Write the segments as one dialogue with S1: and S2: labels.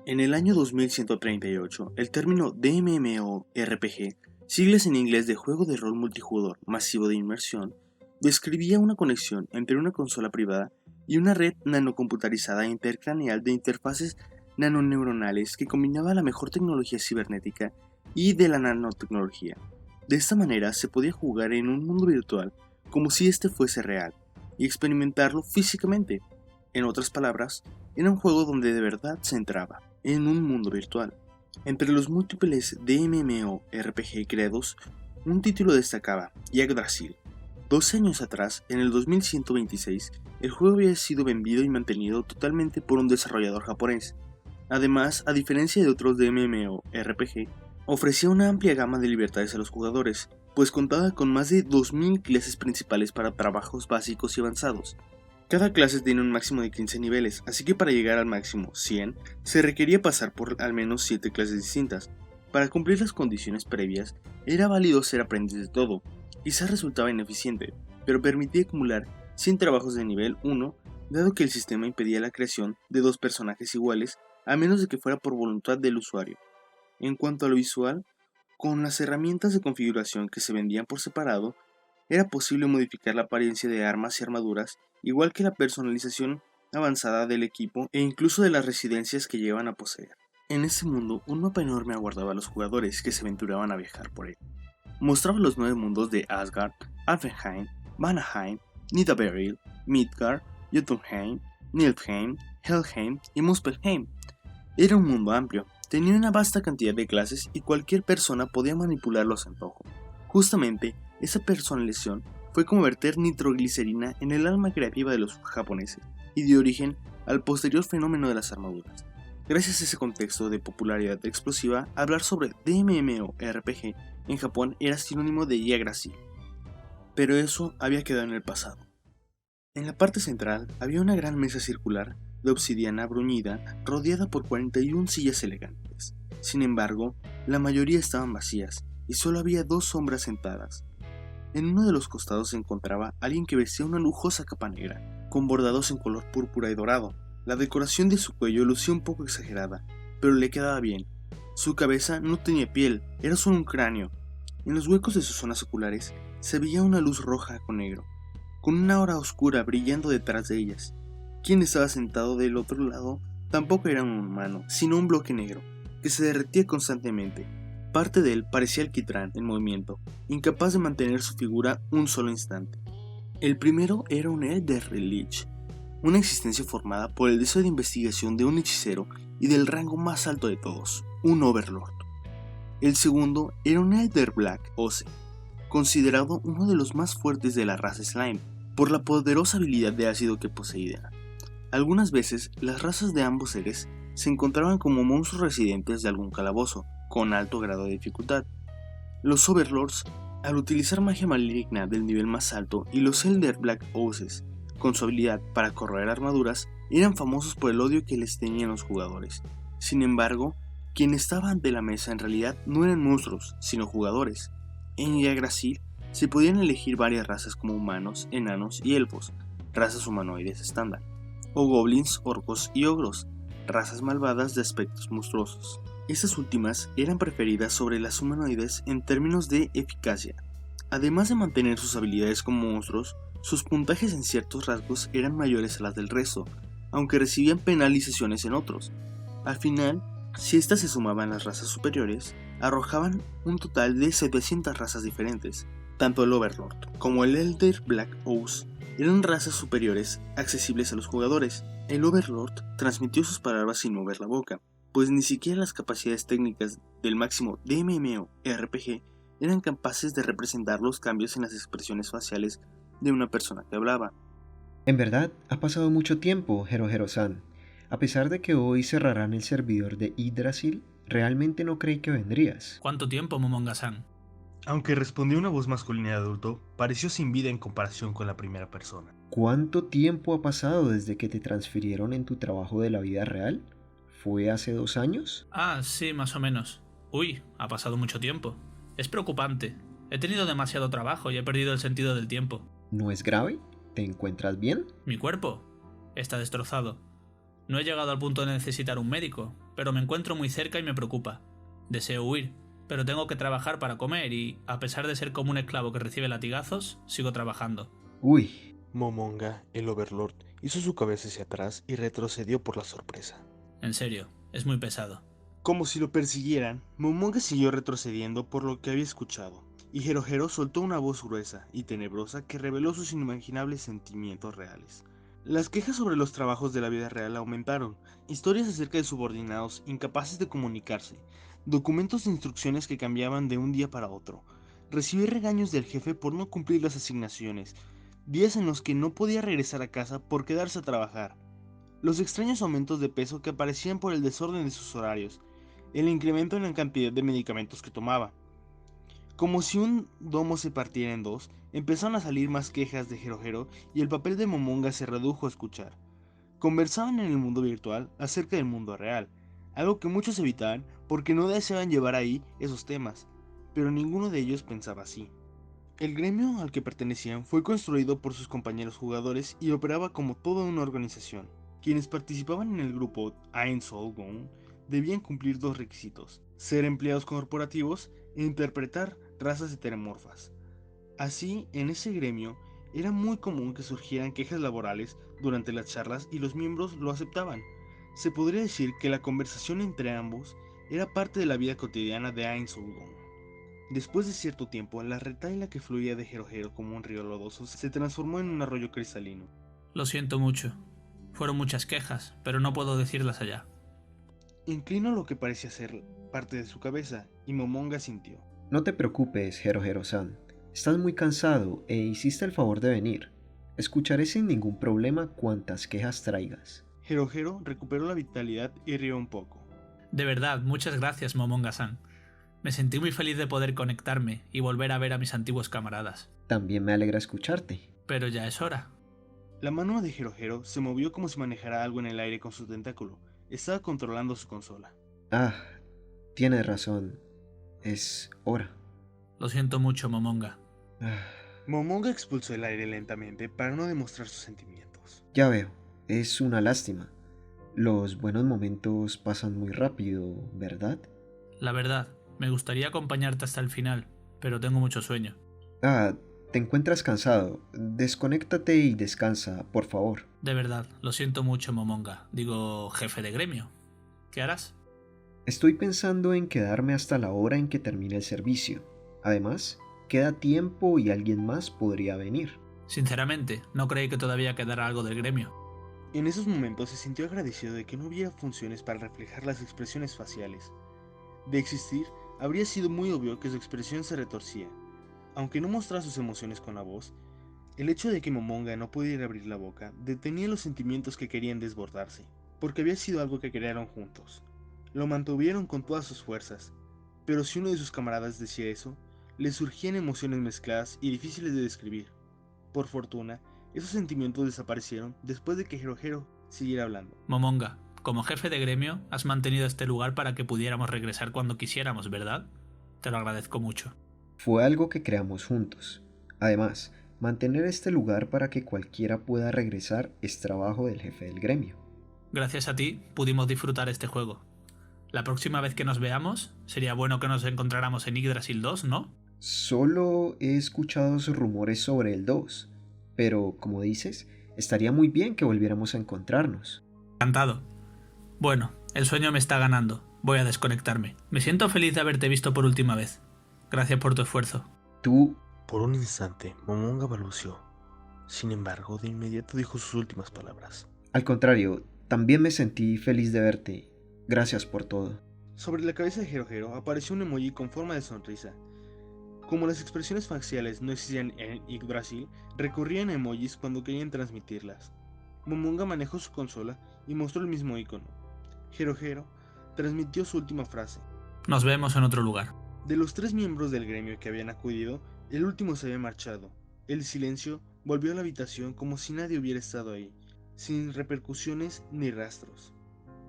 S1: En el año 2138, el término DMMORPG, siglas en inglés de Juego de Rol Multijugador Masivo de Inmersión, describía una conexión entre una consola privada y una red nanocomputarizada intercraneal de interfaces nanoneuronales que combinaba la mejor tecnología cibernética y de la nanotecnología. De esta manera se podía jugar en un mundo virtual como si este fuese real y experimentarlo físicamente. En otras palabras, era un juego donde de verdad se entraba en un mundo virtual. Entre los múltiples DMMORPG creados, un título destacaba, Yggdrasil. 12 años atrás, en el 2126, el juego había sido vendido y mantenido totalmente por un desarrollador japonés. Además, a diferencia de otros DMMORPG, ofrecía una amplia gama de libertades a los jugadores, pues contaba con más de 2000 clases principales para trabajos básicos y avanzados. Cada clase tiene un máximo de 15 niveles, así que para llegar al máximo 100, se requería pasar por al menos 7 clases distintas. Para cumplir las condiciones previas, era válido ser aprendiz de todo. Quizás resultaba ineficiente, pero permitía acumular 100 trabajos de nivel 1, dado que el sistema impedía la creación de dos personajes iguales, a menos de que fuera por voluntad del usuario. En cuanto a lo visual, con las herramientas de configuración que se vendían por separado, era posible modificar la apariencia de armas y armaduras, igual que la personalización avanzada del equipo e incluso de las residencias que llevan a poseer. En ese mundo, un mapa enorme aguardaba a los jugadores que se aventuraban a viajar por él. Mostraba los 9 mundos de Asgard, Alfheim, Vanaheim, Nidavellir, Midgard, Jotunheim, Niflheim, Helheim y Muspelheim. Era un mundo amplio, tenía una vasta cantidad de clases y cualquier persona podía manipularlo a su antojo. Justamente, esa personalización fue como verter nitroglicerina en el alma creativa de los japoneses y dio origen al posterior fenómeno de las armaduras. Gracias a ese contexto de popularidad explosiva, hablar sobre DMMORPG en Japón era sinónimo de Yggdrasil. Pero eso había quedado en el pasado. En la parte central había una gran mesa circular de obsidiana bruñida rodeada por 41 sillas elegantes. Sin embargo, la mayoría estaban vacías y solo había 2 sombras sentadas. En uno de los costados se encontraba alguien que vestía una lujosa capa negra, con bordados en color púrpura y dorado. La decoración de su cuello lucía un poco exagerada, pero le quedaba bien. Su cabeza no tenía piel, era solo un cráneo. En los huecos de sus zonas oculares se veía una luz roja con negro, con una aura oscura brillando detrás de ellas. Quien estaba sentado del otro lado tampoco era un humano, sino un bloque negro, que se derretía constantemente. Parte de él parecía alquitrán en movimiento, incapaz de mantener su figura un solo instante. El primero era un Elder Lich, una existencia formada por el deseo de investigación de un hechicero y del rango más alto de todos, un Overlord. El segundo era un Elder Black Ose, considerado uno de los más fuertes de la raza Slime, por la poderosa habilidad de ácido que poseía. Algunas veces, las razas de ambos seres se encontraban como monstruos residentes de algún calabozo, con alto grado de dificultad. Los Overlords, al utilizar magia maligna del nivel más alto, y los Elder Black Oses, con su habilidad para corroer armaduras, eran famosos por el odio que les tenían los jugadores. Sin embargo, quien estaba ante la mesa en realidad no eran monstruos, sino jugadores. En Yggdrasil se podían elegir varias razas como humanos, enanos y elfos, razas humanoides estándar, o goblins, orcos y ogros, razas malvadas de aspectos monstruosos. Estas últimas eran preferidas sobre las humanoides en términos de eficacia. Además de mantener sus habilidades como monstruos, sus puntajes en ciertos rasgos eran mayores a las del resto, aunque recibían penalizaciones en otros. Al final, si estas se sumaban a las razas superiores, arrojaban un total de 700 razas diferentes. Tanto el Overlord como el Elder Black Ouse eran razas superiores accesibles a los jugadores. El Overlord transmitió sus palabras sin mover la boca, pues ni siquiera las capacidades técnicas del máximo DMMORPG eran capaces de representar los cambios en las expresiones faciales de una persona que hablaba.
S2: En verdad, ha pasado mucho tiempo, Hero-Hero-san. A pesar de que hoy cerrarán el servidor de Yggdrasil, realmente no creí que vendrías.
S3: ¿Cuánto tiempo, Momonga-san?
S4: Aunque respondió una voz masculina de adulto, pareció sin vida en comparación con la primera persona.
S2: ¿Cuánto tiempo ha pasado desde que te transfirieron en tu trabajo de la vida real? ¿Fue hace 2 años?
S3: Ah, sí, más o menos. Uy, ha pasado mucho tiempo. Es preocupante. He tenido demasiado trabajo y he perdido el sentido del tiempo.
S2: ¿No es grave? ¿Te encuentras bien?
S3: Mi cuerpo está destrozado. No he llegado al punto de necesitar un médico, pero me encuentro muy cerca y me preocupa. Deseo huir, pero tengo que trabajar para comer y, a pesar de ser como un esclavo que recibe latigazos, sigo trabajando.
S2: Uy,
S4: Momonga, el Overlord, hizo su cabeza hacia atrás y retrocedió por la sorpresa.
S3: En serio, es muy pesado.
S1: Como si lo persiguieran, Momonga siguió retrocediendo por lo que había escuchado, y Herohero soltó una voz gruesa y tenebrosa que reveló sus inimaginables sentimientos reales. Las quejas sobre los trabajos de la vida real aumentaron, historias acerca de subordinados incapaces de comunicarse, documentos de instrucciones que cambiaban de un día para otro, recibir regaños del jefe por no cumplir las asignaciones, días en los que no podía regresar a casa por quedarse a trabajar, los extraños aumentos de peso que aparecían por el desorden de sus horarios, el incremento en la cantidad de medicamentos que tomaba. Como si un domo se partiera en dos, empezaron a salir más quejas de Herohero y el papel de Momonga se redujo a escuchar. Conversaban en el mundo virtual acerca del mundo real, algo que muchos evitaban porque no deseaban llevar ahí esos temas, pero ninguno de ellos pensaba así. El gremio al que pertenecían fue construido por sus compañeros jugadores y operaba como toda una organización. Quienes participaban en el grupo Ein Soul Gong debían cumplir dos requisitos: ser empleados corporativos e interpretar razas heteromorfas. Así, en ese gremio, era muy común que surgieran quejas laborales durante las charlas y los miembros lo aceptaban. Se podría decir que la conversación entre ambos era parte de la vida cotidiana de Ain Gong. Después de cierto tiempo, la retahíla que fluía de Herohero como un río lodoso se transformó en un arroyo cristalino.
S3: Lo siento mucho. Fueron muchas quejas, pero no puedo decirlas allá.
S1: Inclinó lo que parecía ser parte de su cabeza, y Momonga sintió.
S2: no te preocupes, Herohero-san. Estás muy cansado e hiciste el favor de venir. Escucharé sin ningún problema cuantas quejas traigas.
S1: Herohero recuperó la vitalidad y rió un poco.
S3: De verdad, muchas gracias, Momonga-san. Me sentí muy feliz de poder conectarme y volver a ver a mis antiguos camaradas.
S2: También me alegra escucharte.
S3: Pero ya es hora.
S1: La mano de Herohero se movió como si manejara algo en el aire con su tentáculo. Estaba controlando su consola.
S2: Ah, tienes razón. Es hora.
S3: Lo siento mucho, Momonga.
S2: Ah,
S1: Momonga expulsó el aire lentamente para no demostrar sus sentimientos.
S2: ya veo, es una lástima. Los buenos momentos pasan muy rápido, ¿verdad?
S3: La verdad, me gustaría acompañarte hasta el final, pero tengo mucho sueño.
S2: Ah, te encuentras cansado. Desconéctate y descansa, por favor.
S3: De verdad, lo siento mucho, Momonga. Digo, jefe de gremio. ¿Qué harás?
S2: Estoy pensando en quedarme hasta la hora en que termine el servicio. Además, queda tiempo y alguien más podría venir.
S3: Sinceramente, no creí que todavía quedara algo del gremio.
S1: En esos momentos se sintió agradecido de que no hubiera funciones para reflejar las expresiones faciales. De existir, habría sido muy obvio que su expresión se retorcía. Aunque no mostraba sus emociones con la voz, el hecho de que Momonga no pudiera abrir la boca detenía los sentimientos que querían desbordarse, porque había sido algo que crearon juntos. Lo mantuvieron con todas sus fuerzas, pero si uno de sus camaradas decía eso, le surgían emociones mezcladas y difíciles de describir. Por fortuna, esos sentimientos desaparecieron después de que Herohero siguiera hablando.
S3: Momonga, como jefe de gremio, has mantenido este lugar para que pudiéramos regresar cuando quisiéramos, ¿verdad? Te lo agradezco mucho.
S2: Fue algo que creamos juntos. Además, mantener este lugar para que cualquiera pueda regresar es trabajo del jefe del gremio.
S3: Gracias a ti, pudimos disfrutar este juego. La próxima vez que nos veamos, sería bueno que nos encontráramos en Yggdrasil 2, ¿no?
S2: Solo he escuchado sus rumores sobre el 2, pero como dices, estaría muy bien que volviéramos a encontrarnos.
S3: Encantado. Bueno, el sueño me está ganando. Voy a desconectarme. Me siento feliz de haberte visto por última vez. Gracias por tu esfuerzo.
S2: Tú...
S4: Por un instante, Momonga balbuceó. Sin embargo, de inmediato dijo sus últimas palabras.
S2: Al contrario, también me sentí feliz de verte. Gracias por todo.
S1: Sobre la cabeza de Herohero apareció un emoji con forma de sonrisa. Como las expresiones faciales no existían en Yggdrasil, recurrían a emojis cuando querían transmitirlas. Momonga manejó su consola y mostró el mismo icono. Herohero transmitió su última frase.
S3: Nos vemos en otro lugar.
S1: De los 3 miembros del gremio que habían acudido, el último se había marchado. El silencio volvió a la habitación como si nadie hubiera estado ahí, sin repercusiones ni rastros.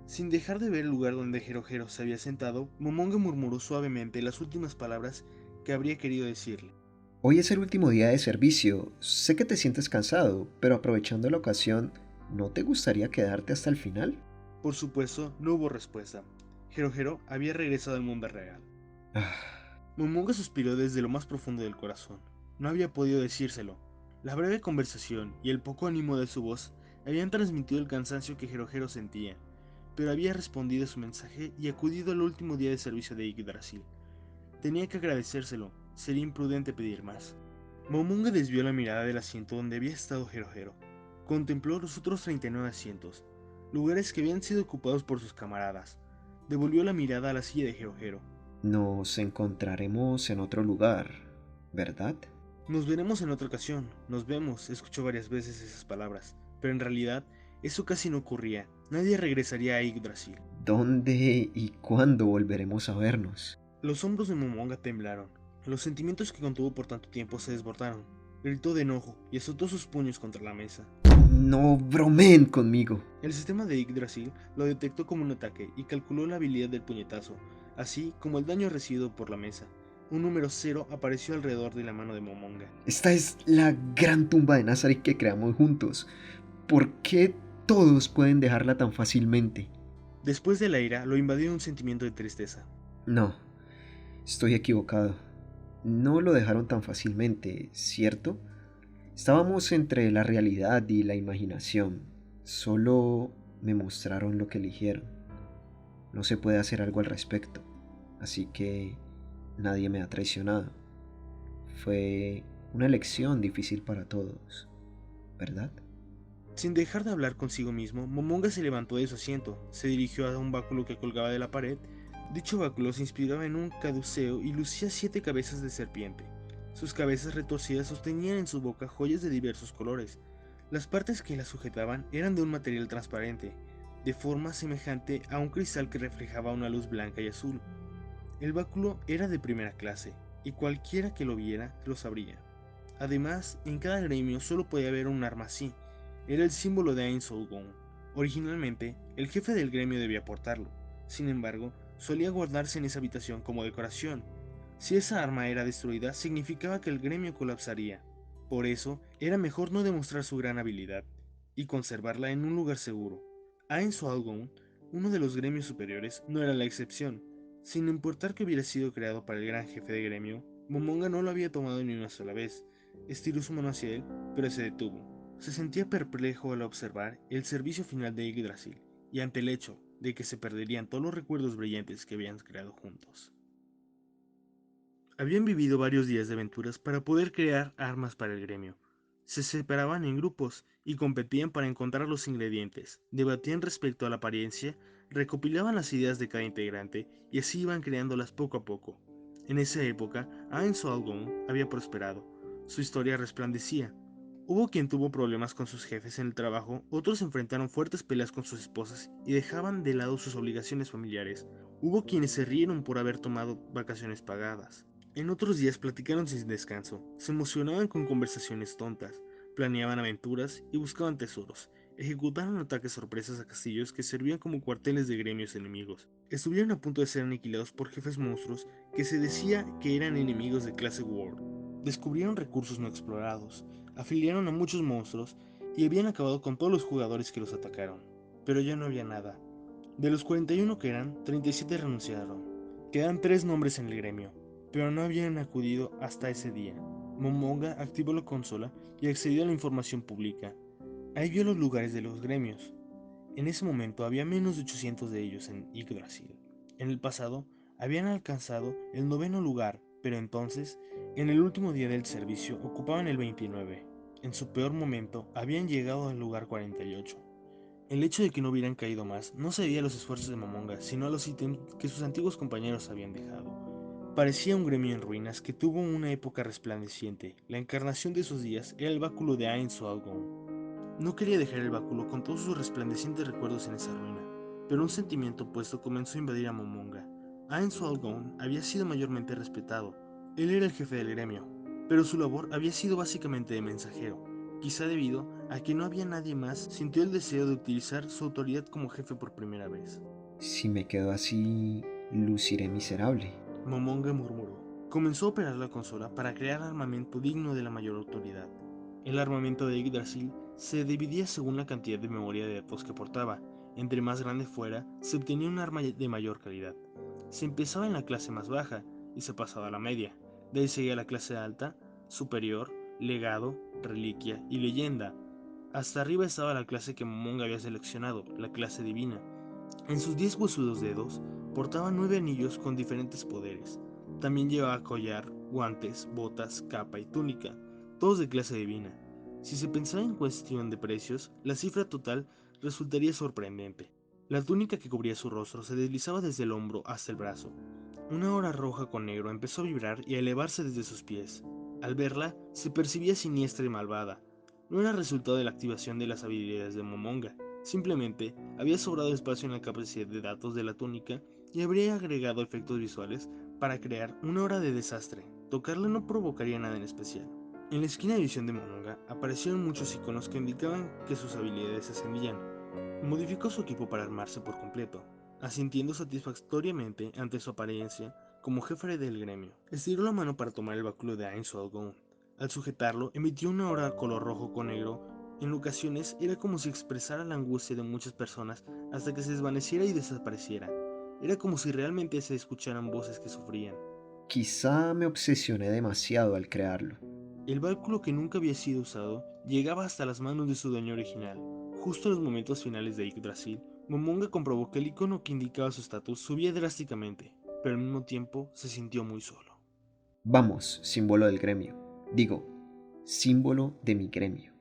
S1: Sin dejar de ver el lugar donde Herohero se había sentado, Momonga murmuró suavemente las últimas palabras que habría querido decirle.
S2: Hoy es el último día de servicio. Sé que te sientes cansado, pero aprovechando la ocasión, ¿no te gustaría quedarte hasta el final?
S1: Por supuesto, no hubo respuesta. Herohero había regresado al mundo real.
S2: Ah,
S1: Momonga suspiró desde lo más profundo del corazón. No había podido decírselo. La breve conversación y el poco ánimo de su voz habían transmitido el cansancio que Herohero sentía, pero había respondido a su mensaje y acudido al último día de servicio de Yggdrasil. Tenía que agradecérselo, sería imprudente pedir más. Momonga desvió la mirada del asiento donde había estado Herohero. Contempló los otros 39 asientos, lugares que habían sido ocupados por sus camaradas. Devolvió la mirada a la silla de Herohero.
S2: nos encontraremos en otro lugar, ¿verdad?
S1: Nos veremos en otra ocasión, nos vemos, escuchó varias veces esas palabras, pero en realidad eso casi no ocurría. Nadie regresaría a Yggdrasil.
S2: ¿Dónde y cuándo volveremos a vernos?
S1: Los hombros de Momonga temblaron. Los sentimientos que contuvo por tanto tiempo se desbordaron. Gritó de enojo y azotó sus puños contra la mesa.
S2: No bromeen conmigo.
S1: El sistema de Yggdrasil lo detectó como un ataque y calculó la habilidad del puñetazo, así como el daño recibido por la mesa. Un número 0 apareció alrededor de la mano de Momonga.
S2: Esta es la gran tumba de Nazarick que creamos juntos. ¿Por qué todos pueden dejarla tan fácilmente?
S1: Después de la ira, lo invadió un sentimiento de tristeza.
S2: No, estoy equivocado. No lo dejaron tan fácilmente, ¿cierto? Estábamos entre la realidad y la imaginación. Solo me mostraron lo que eligieron. No se puede hacer algo al respecto. Así que nadie me ha traicionado. Fue una elección difícil para todos, ¿verdad?
S1: Sin dejar de hablar consigo mismo, Momonga se levantó de su asiento, se dirigió a un báculo que colgaba de la pared. Dicho báculo se inspiraba en un caduceo y lucía 7 cabezas de serpiente. Sus cabezas retorcidas sostenían en su boca joyas de diversos colores. Las partes que la sujetaban eran de un material transparente, de forma semejante a un cristal que reflejaba una luz blanca y azul. El báculo era de primera clase, y cualquiera que lo viera lo sabría. Además, en cada gremio solo podía haber un arma así. Era el símbolo de Ain Solgon. Originalmente, el jefe del gremio debía portarlo. Sin embargo, solía guardarse en esa habitación como decoración. Si esa arma era destruida, significaba que el gremio colapsaría. Por eso, era mejor no demostrar su gran habilidad, y conservarla en un lugar seguro. Ain Solgon, uno de los gremios superiores, no era la excepción. Sin importar que hubiera sido creado para el gran jefe de gremio, Momonga no lo había tomado ni una sola vez. Estiró su mano hacia él, pero se detuvo. Se sentía perplejo al observar el servicio final de Yggdrasil, y ante el hecho de que se perderían todos los recuerdos brillantes que habían creado juntos. Habían vivido varios días de aventuras para poder crear armas para el gremio. Se separaban en grupos y competían para encontrar los ingredientes, debatían respecto a la apariencia, recopilaban las ideas de cada integrante y así iban creándolas poco a poco. En esa época, Ain Solgon había prosperado. Su historia resplandecía. Hubo quien tuvo problemas con sus jefes en el trabajo, otros enfrentaron fuertes peleas con sus esposas y dejaban de lado sus obligaciones familiares. Hubo quienes se rieron por haber tomado vacaciones pagadas. En otros días platicaron sin descanso, se emocionaban con conversaciones tontas, planeaban aventuras y buscaban tesoros. Ejecutaron ataques sorpresas a castillos que servían como cuarteles de gremios enemigos. Estuvieron a punto de ser aniquilados por jefes monstruos que se decía que eran enemigos de clase World. Descubrieron recursos no explorados, afiliaron a muchos monstruos y habían acabado con todos los jugadores que los atacaron. Pero ya no había nada. De los 41 que eran, 37 renunciaron. Quedan 3 nombres en el gremio, pero no habían acudido hasta ese día. Momonga activó la consola y accedió a la información pública. Ahí vio los lugares de los gremios. En ese momento había menos de 800 de ellos en Yggdrasil. En el pasado habían alcanzado el 9º lugar, pero entonces, en el último día del servicio, ocupaban el 29. En su peor momento habían llegado al lugar 48. El hecho de que no hubieran caído más no se debía a los esfuerzos de Momonga, sino a los ítems que sus antiguos compañeros habían dejado. Parecía un gremio en ruinas que tuvo una época resplandeciente. La encarnación de esos días era el báculo de Ain Solgon. No quería dejar el báculo con todos sus resplandecientes recuerdos en esa ruina, pero un sentimiento opuesto comenzó a invadir a Momonga. Ain Solgon había sido mayormente respetado. Él era el jefe del gremio, pero su labor había sido básicamente de mensajero. Quizá debido a que no había nadie más, sintió el deseo de utilizar su autoridad como jefe por primera vez.
S2: Si me quedo así, luciré miserable.
S1: Momonga murmuró. Comenzó a operar la consola para crear armamento digno de la mayor autoridad. El armamento de Yggdrasil se dividía según la cantidad de memoria de datos que portaba.
S4: Entre más grande fuera, se obtenía un arma de mayor calidad. Se empezaba en la clase más baja y se pasaba a la media. De ahí seguía la clase alta, superior, legado, reliquia y leyenda. Hasta arriba estaba la clase que Momonga había seleccionado, la clase divina. En sus 10 huesudos dedos portaba 9 anillos con diferentes poderes. También llevaba collar, guantes, botas, capa y túnica, todos de clase divina. Si se pensaba en cuestión de precios, la cifra total resultaría sorprendente. La túnica que cubría su rostro se deslizaba desde el hombro hasta el brazo. Una hora roja con negro empezó a vibrar y a elevarse desde sus pies. Al verla, se percibía siniestra y malvada. No era resultado de la activación de las habilidades de Momonga, simplemente había sobrado espacio en la capacidad de datos de la túnica y habría agregado efectos visuales para crear una hora de desastre. Tocarla no provocaría nada en especial. En la esquina de visión de Momonga aparecieron muchos iconos que indicaban que sus habilidades ascendían. Modificó su equipo para armarse por completo, asintiendo satisfactoriamente ante su apariencia como jefe del gremio. Estiró la mano para tomar el báculo de Ain Solgon. Al sujetarlo, emitió una aura color rojo con negro. En ocasiones era como si expresara la angustia de muchas personas hasta que se desvaneciera y desapareciera. Era como si realmente se escucharan voces que sufrían.
S2: Quizá me obsesioné demasiado al crearlo.
S4: El báculo que nunca había sido usado llegaba hasta las manos de su dueño original. Justo en los momentos finales de Yggdrasil, Momonga comprobó que el icono que indicaba su estatus subía drásticamente, pero al mismo tiempo se sintió muy solo.
S2: Vamos, símbolo del gremio. Digo, símbolo de mi gremio.